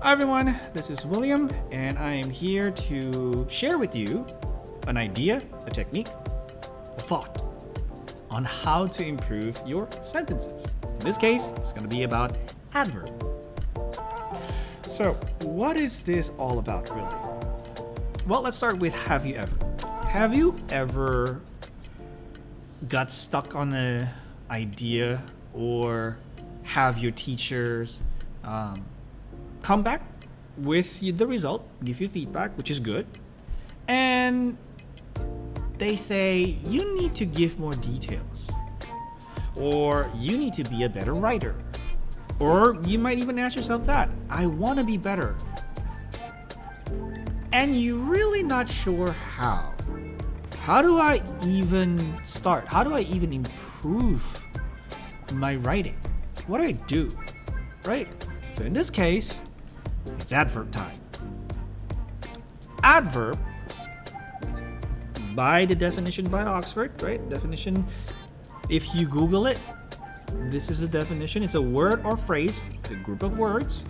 Hi everyone, this is William, and I am here to share with you an idea, a technique, a thought on how to improve your sentences. In this case, it's going to be about adverb. So, what is this all about, really? Well, let's start with have you ever? Have you ever got stuck on an idea, or have your teachers come back with the result, give you feedback, which is good, and they say you need to give more details, or you need to be a better writer, or you might even ask yourself that, I want to be better, and you're really not sure how. How do I even start? How do I even improve my writing? What do I do? Right? So in this case, it's adverb time. Adverb, by the definition by Oxford, right? Definition, if you Google it, this is the definition. It's a word or phrase, a group of words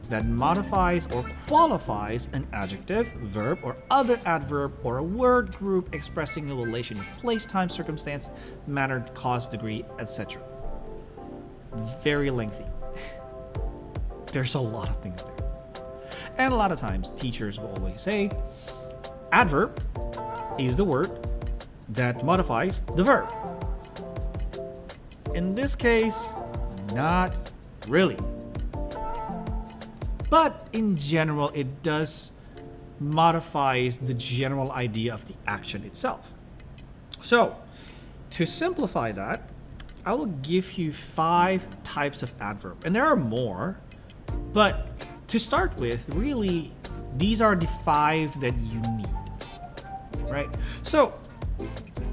that modifies or qualifies an adjective, verb, or other adverb, or a word group expressing a relation of place, time, circumstance, manner, cause, degree, etc. Very lengthy. There's a lot of things there. And a lot of times teachers will always say adverb is the word that modifies the verb. In this case, not really. But in general, it does modifies the general idea of the action itself. So, to simplify that, I will give you 5 types of adverb. And there are more, but to start with, really, these are the 5 that you need, right? So,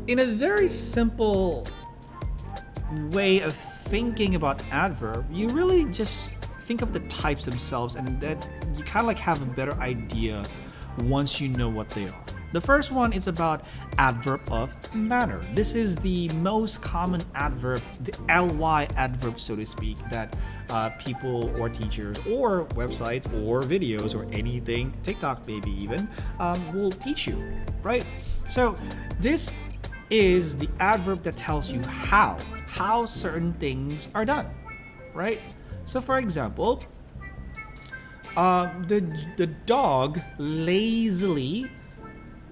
in a very simple way of thinking about adverb, you really just think of the types themselves, and that you kind of like have a better idea once you know what they are. The first one is about adverb of manner. This is the most common adverb, the ly adverb, so to speak, that people or teachers or websites or videos or anything, TikTok maybe even, will teach you, right? So this is the adverb that tells you how certain things are done, right? So for example, the dog lazily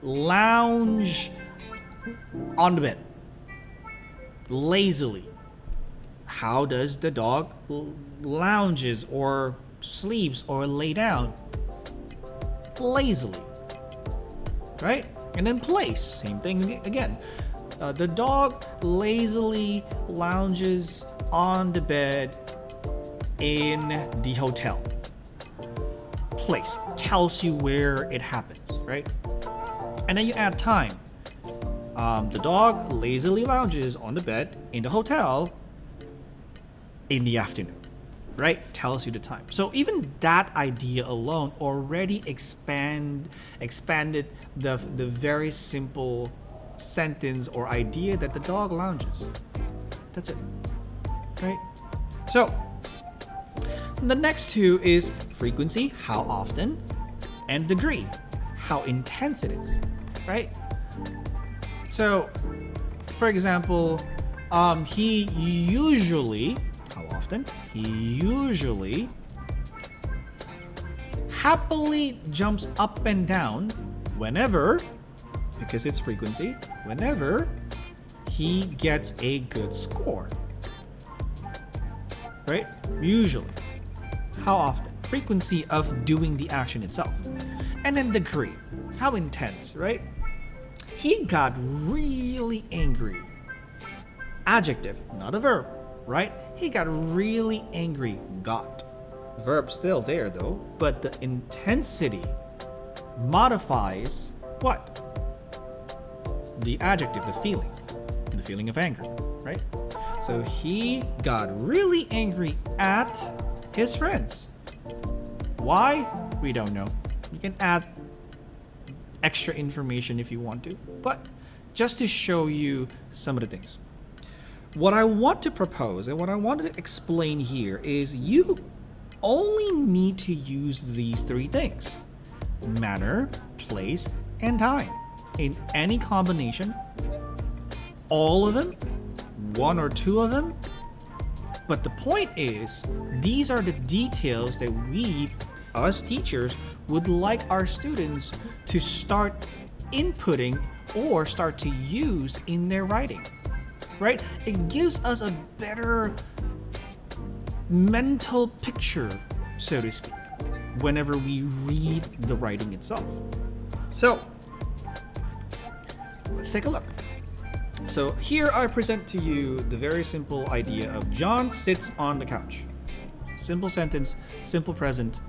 lounge on the bed. Lazily. How does the dog lounges or sleeps or lay down? Lazily. Right? And then place. Same thing again. The dog lazily lounges on the bed in the hotel. Place tells you where it happens, right? And then you add time. The dog lazily lounges on the bed in the hotel in the afternoon, right? Tells you the time. So even that idea alone already expanded the very simple sentence or idea that the dog lounges. That's it, right? So the next 2 is frequency, how often, and degree, how intense it is, right? So, for example, he usually, how often? He usually happily jumps up and down whenever, because it's frequency, whenever he gets a good score, right? Usually. How often? Frequency of doing the action itself. And then degree. How intense, right? He got really angry. Adjective, not a verb, right? He got really angry. Got. Verb still there though, but the intensity modifies what? The adjective, the feeling of anger, right? So he got really angry at his friends. Why? We don't know. You can add extra information if you want to, but just to show you some of the things. What I want to propose and what I want to explain here is you only need to use these three things: manner, place, and time. In any combination, all of them, one or two of them. But the point is, these are the details that we, as teachers, would like our students to start inputting or start to use in their writing, right? It gives us a better mental picture, so to speak, whenever we read the writing itself. So, let's take a look. So here I present to you the very simple idea of John sits on the couch. Simple sentence, simple present,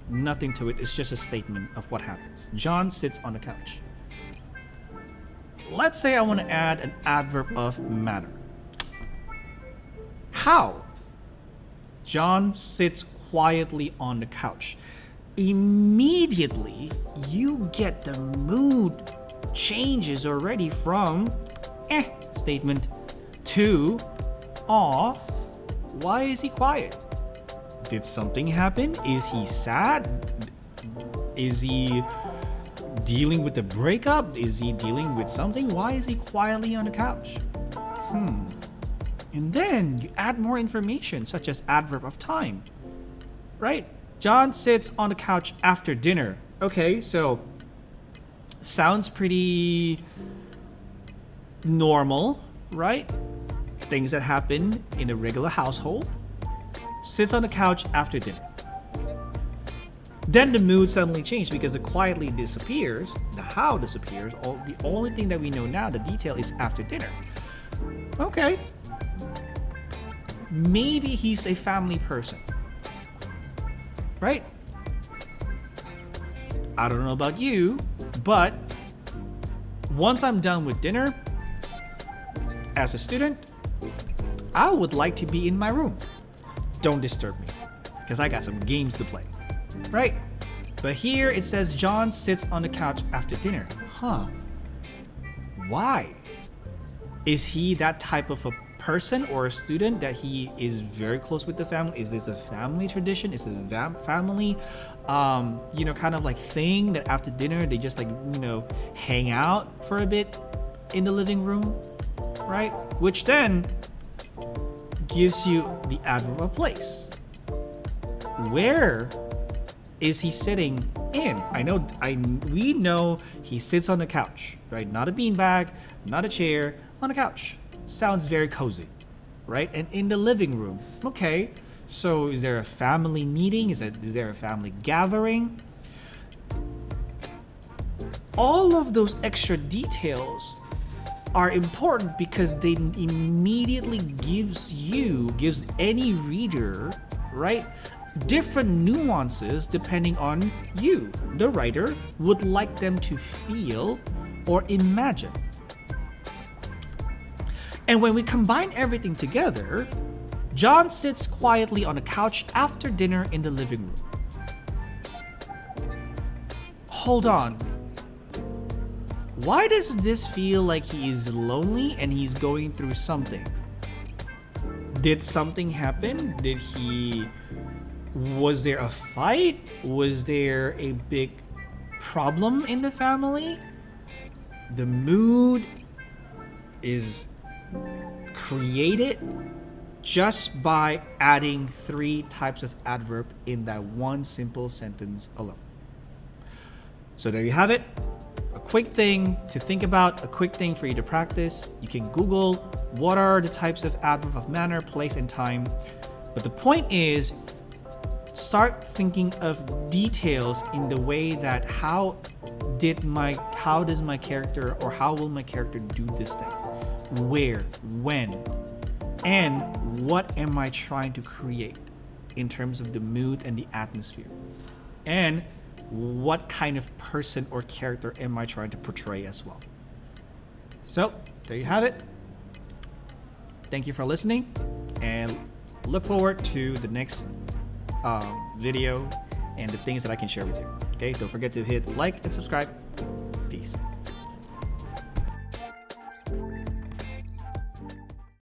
nothing to it. It's just a statement of what happens. John sits on the couch. Let's say I want to add an adverb of manner. How? John sits quietly on the couch. Immediately, you get the mood changes already from statement to aw, why is he quiet? Did something happen? Is he sad? Is he dealing with a breakup? Is he dealing with something? Why is he quietly on the couch? And then you add more information, such as adverb of time, right? John sits on the couch after dinner. Okay, so sounds pretty normal, right? Things that happen in a regular household. Sits on the couch after dinner. Then the mood suddenly changed because the quietly disappears, the how disappears. The only thing that we know now, the detail, is after dinner. Okay. Maybe he's a family person, right? I don't know about you, but once I'm done with dinner, as a student, I would like to be in my room. Don't disturb me, because I got some games to play, right? But here it says John sits on the couch after dinner. Why? Is he that type of a person or a student that he is very close with the family? Is this a family tradition? Is it a family, kind of like thing that after dinner they just hang out for a bit in the living room, right? Which then gives you the adverb of place. Where is he sitting in? We know he sits on the couch, right? Not a beanbag, not a chair, on a couch. Sounds very cozy, right? And in the living room. Okay, so is there a family meeting? Is there a family gathering? All of those extra details are important because they immediately gives any reader, right, different nuances depending on you, the writer, would like them to feel or imagine. And when we combine everything together, John sits quietly on a couch after dinner in the living room. Hold on. Why does this feel like he is lonely and he's going through something? Did something happen? Was there a fight? Was there a big problem in the family? The mood is created just by adding 3 types of adverb in that one simple sentence alone. So there you have it. A quick thing to think about, a quick thing for you to practice. You can Google what are the types of adverb of manner, place, and time. But the point is, start thinking of details in the way that how does my character, or how will my character do this thing? Where, when, and what am I trying to create in terms of the mood and the atmosphere? And what kind of person or character am I trying to portray as well? So, there you have it. Thank you for listening, and look forward to the next video and the things that I can share with you. Okay, don't forget to hit like and subscribe. Peace.